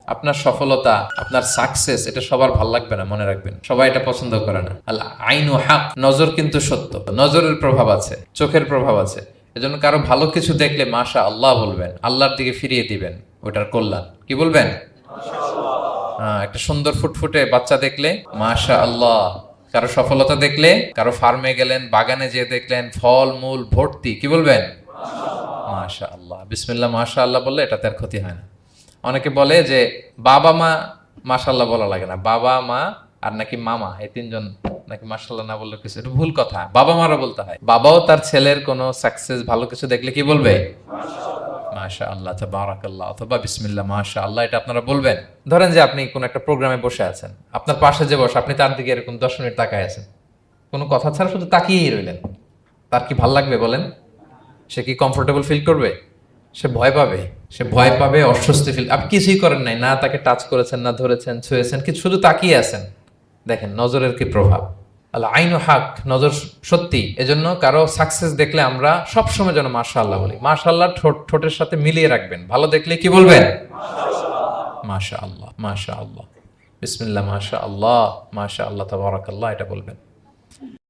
আপনার সফলতা, আপনার সাকসেস, এটা সবার ভাল লাগবে না, মনে রাখবেন। সবাই এটা পছন্দ করে না। আল আইনু হক, নজর কিন্তু সত্য। নজরের প্রভাব আছে, চোখের প্রভাব আছে। এজন্য কারো ভালো কিছু দেখলে মাশা আল্লাহ বলবেন, আল্লাহর দিকে ফিরিয়ে দিবেন ওটার কল্যাণ। কি বলবেন? একটা সুন্দর ফুটফুটে বাচ্চা দেখলে মাশা আল্লাহ। কারো সফলতা দেখলে, কারো ফার্মে গেলেন, বাগানে যেয়ে দেখলেন ফল মূল ভর্তি, কি বলবেন? মাশা আল্লাহ। বিসমিল্লাহ মাশা আল্লাহ বললে এটাতে আর ক্ষতি হয় না। অনেকে বলে যে বাবা মা মাশাল্লাহ বলা লাগে না, বাবা মা আর নাকি মামা, এই তিনজন নাকি মাশাল্লাহ না বললে কিছু, এটা ভুল কথা। বাবা মারা বলতে হয়। বাবাও তার ছেলের কোনো সাকসেস, ভালো কিছু দেখলে কি বলবে? মাশা আল্লাহ, তাবারাকাল্লাহ, অথবা বিসমিল্লাহ মাশা আল্লাহ, এটা আপনারা বলবেন। ধরেন যে আপনি কোন একটা প্রোগ্রামে বসে আছেন, আপনার পাশে যে বসে, আপনি তার দিকে এরকম 10 মিনিট তাকায় আছেন, কোনো কথা ছাড়া শুধু তাকিয়েই রইলেন। তার কি ভাল লাগবে বলেন? সে কি কমফোর্টেবল ফিল করবে? সে ভয় পাবে। সে ভয় পাবে, অস্বস্তি ফিল। আপনি কিছুই করেন নাই, না তাকে টাচ করেছেন, না ধরেছেন, ছুঁয়েছেন, কি শুধু তাকিয়ে আছেন। দেখেন নজরের কি প্রভাব। আল্লাহ আইনু হক, নজর সত্যি। এজন্য কারো সাকসেস দেখলে আমরা সবসময় যেন মাশাআল্লাহ বলি। মাশাআল্লাহ ঠোঁটের সাথে মিলিয়ে রাখবেন। ভালো দেখলে কি বলবেন? মাশাআল্লাহ, মাশাআল্লাহ, বিসমিল্লাহ মাশাআল্লাহ, মাশাআল্লাহ, তাবারাকাল্লাহ, এটা বলবেন।